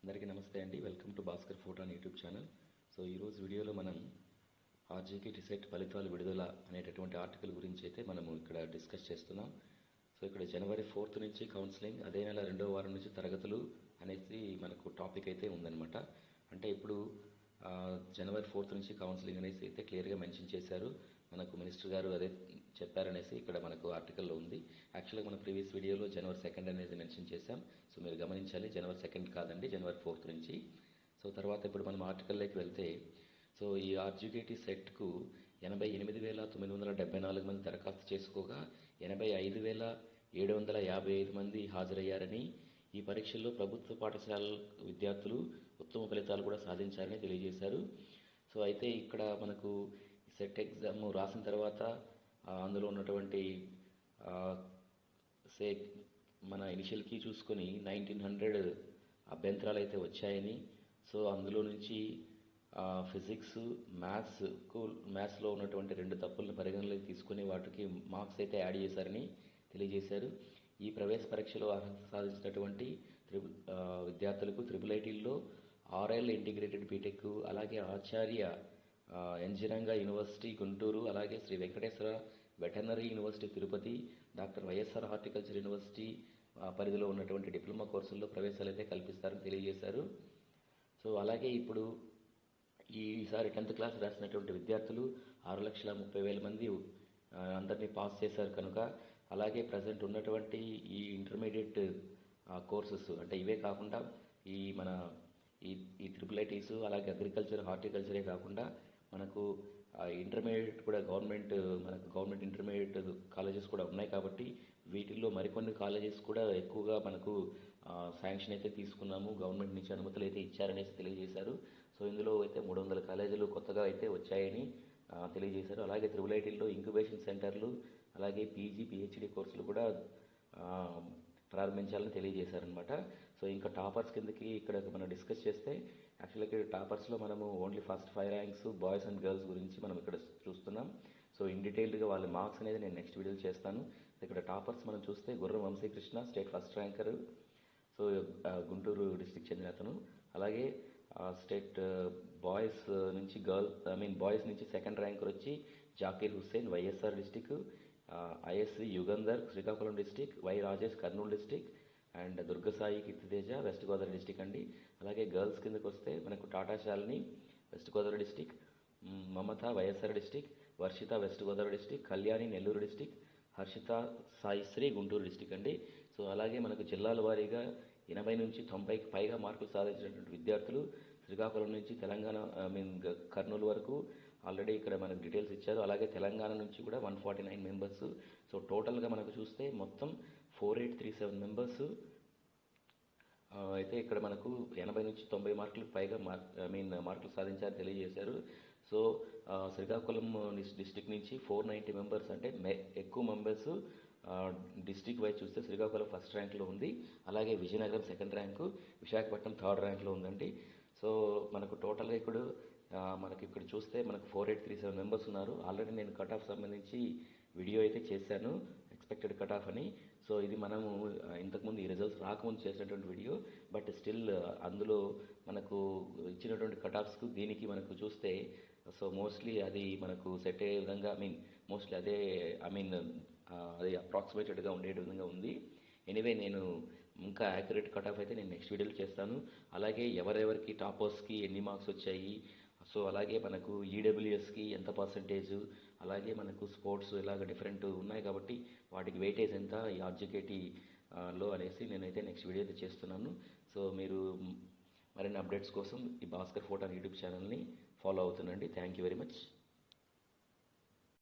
అందరికీ నమస్తే అండి. వెల్కమ్ టు భాస్కర్ ఫోటో అని యూట్యూబ్ ఛానల్. సో ఈరోజు వీడియోలో మనం ఆర్జీకే టిసెట్ ఫలితాలు విడుదల అనేటటువంటి ఆర్టికల్ గురించి అయితే మనము ఇక్కడ డిస్కస్ చేస్తున్నాం. సో ఇక్కడ జనవరి 4th నుంచి కౌన్సిలింగ్, అదే నెల 2వ వారం నుంచి తరగతులు అనేసి మనకు టాపిక్ అయితే ఉందన్నమాట. అంటే ఇప్పుడు జనవరి 4th నుంచి కౌన్సిలింగ్ అనేసి అయితే క్లియర్గా మెన్షన్ చేశారు. మనకు మినిస్టర్ గారు అదే చెప్పారనేసి ఇక్కడ మనకు ఆర్టికల్లో ఉంది. యాక్చువల్గా మన ప్రీవియస్ వీడియోలో జనవరి 2nd అనేది మెన్షన్ చేశాం. సో మీరు గమనించాలి, జనవరి 2nd కాదండి, జనవరి 4th నుంచి. సో తర్వాత ఇప్పుడు మనం ఆర్టికల్లోకి వెళ్తే, సో ఈ ఆర్జీకేటీ సెట్కు 88,974 మంది దరఖాస్తు చేసుకోగా 85,755 మంది హాజరయ్యారని, ఈ పరీక్షల్లో ప్రభుత్వ పాఠశాల విద్యార్థులు ఉత్తమ ఫలితాలు కూడా సాధించారని తెలియజేశారు. సో అయితే ఇక్కడ మనకు సెట్ ఎగ్జామ్ రాసిన తర్వాత అందులో ఉన్నటువంటి మన ఇనిషియల్ కీ చూసుకొని 1900 అభ్యంతరాలు అయితే వచ్చాయని, సో అందులో నుంచి ఫిజిక్స్, మ్యాథ్స్లో ఉన్నటువంటి 2 తప్పులను పరిగణలోకి తీసుకుని వాటికి మార్క్స్ అయితే యాడ్ చేశారని తెలియజేశారు. ఈ ప్రవేశ పరీక్షలో అర్హత సాధించినటువంటి విద్యార్థులకు IIITలో ఆర్ఎల్ ఇంటిగ్రేటెడ్ బీటెక్, అలాగే ఆచార్య ఎంజిరంగ యూనివర్సిటీ గుంటూరు, అలాగే Shri Venkateswara veterinary university Tirupati, doctor YSR horticulture university పరిధిలో ఉన్నటువంటి డిప్లొమా కోర్సుల్లో ప్రవేశాలు అయితే కల్పిస్తారని తెలియజేశారు. సో అలాగే ఇప్పుడు ఈసారి 10th క్లాస్ రాసినటువంటి విద్యార్థులు 6,30,000 మంది అందరినీ పాస్ చేశారు కనుక, అలాగే ప్రజెంట్ ఉన్నటువంటి ఈ ఇంటర్మీడియట్ కోర్సెస్ అంటే ఇవే కాకుండా ఈ మన ఈ IIITs, అలాగే అగ్రికల్చర్, హార్టికల్చరే కాకుండా మనకు ఇంటర్మీడియట్ కూడా గవర్నమెంట్ ఇంటర్మీడియట్ కాలేజెస్ కూడా ఉన్నాయి కాబట్టి వీటిల్లో మరికొన్ని కాలేజెస్ కూడా ఎక్కువగా మనకు శాంక్షన్ అయితే తీసుకున్నాము, గవర్నమెంట్ నుంచి అనుమతులు అయితే ఇచ్చారనేసి తెలియజేశారు. సో ఇందులో అయితే 300 కాలేజీలు కొత్తగా అయితే వచ్చాయని తెలియజేశారు. అలాగే IIITలో ఇంక్యుబేషన్ సెంటర్లు, అలాగే PG, PhD కోర్సులు కూడా ప్రారంభించాలని తెలియజేశారనమాట. సో ఇంకా టాపర్స్ కిందకి ఇక్కడ మనం డిస్కస్ చేస్తే, యాక్చువల్గా టాపర్స్లో మనము only first 5 ranks boys and girls గురించి మనం ఇక్కడ చూస్తున్నాం. సో ఇన్ డీటెయిల్డ్గా వాళ్ళ మార్క్స్ అనేది నేను నెక్స్ట్ వీడియోలో చేస్తాను. ఇక్కడ టాపర్స్ మనం చూస్తే Gurram Vamsikrishna state first ranker, so Guntur district చెందిన అతను. అలాగే స్టేట్ బాయ్స్ నుంచి 2nd ర్యాంకర్ వచ్చి Zakir Hussain YSR district, ISV Yugandhar Srikakulam district, Y Rajesh Kurnool district, and Durgasai Keerthiteja west Godavari district అండి. అలాగే గర్ల్స్ కిందకి వస్తే మనకు Tata Shalini west Godavari district, Mamatha YSR district, Varshitha west Godavari district, Kalyani Nellore district, Harshitha Saisri Guntur district అండి. సో అలాగే మనకు జిల్లాల వారీగా 80 నుంచి 90కి పైగా మార్కులు సాధించినటువంటి విద్యార్థులు శ్రీకాకుళం నుంచి తెలంగాణ కర్నూలు వరకు ఆల్రెడీ ఇక్కడ మనకు డీటెయిల్స్ ఇచ్చారు. అలాగే తెలంగాణ నుంచి కూడా 149 మెంబర్స్. సో టోటల్గా మనకు చూస్తే మొత్తం 4837 మెంబర్స్ అయితే ఇక్కడ మనకు 80 నుంచి 90 మార్కులకు పైగా మార్కులు సాధించారని తెలియజేశారు. సో శ్రీకాకుళం డిస్టిక్ నుంచి 490 మెంబర్స్, అంటే ఎక్కువ మెంబర్స్ డిస్టిక్ వైజ్ చూస్తే శ్రీకాకుళం ఫస్ట్ ర్యాంక్లో ఉంది. అలాగే Vizianagaram 2nd rank, Visakhapatnam 3rd ర్యాంక్లో ఉందండి. సో మనకు టోటల్గా ఇక్కడ చూస్తే మనకు 4837 మెంబర్స్ ఉన్నారు. ఆల్రెడీ నేను కట్ ఆఫ్ సంబంధించి వీడియో అయితే చేశాను, ఎక్స్పెక్టెడ్ కట్ ఆఫ్ అని. సో ఇది మనము ఇంతకుముందు ఈ రిజల్ట్స్ రాకముందు చేసినటువంటి వీడియో, బట్ స్టిల్ అందులో మనకు ఇచ్చినటువంటి కట్ ఆఫ్స్కు దీనికి మనకు చూస్తే సో మోస్ట్లీ అది మనకు సెట్ అయ్యే విధంగా మోస్ట్లీ అదే అది అప్రాక్సిమేటెడ్గా ఉండే విధంగా ఉంది. ఎనీవే నేను ఇంకా యాక్యురేట్ కట్ ఆఫ్ అయితే నేను నెక్స్ట్ వీడియోలో చేస్తాను. అలాగే ఎవరెవరికి టాపర్స్కి ఎన్ని మార్క్స్ వచ్చాయి, సో అలాగే మనకు ఈడబ్ల్యూఎస్కి ఎంత పర్సంటేజ్, అలాగే మనకు స్పోర్ట్స్ ఇలాగ డిఫరెంట్ ఉన్నాయి కాబట్టి వాటికి వెయిటేజ్ ఎంత ఈ ఆర్జీకేటీలో అనేసి నేనైతే నెక్స్ట్ వీడియో అయితే చేస్తున్నాను. సో మీరు మరిన్ని అప్డేట్స్ కోసం ఈ భాస్కర్ ఫోటో యూట్యూబ్ ఛానల్ని ఫాలో అవుతుండండి. Thank you very much.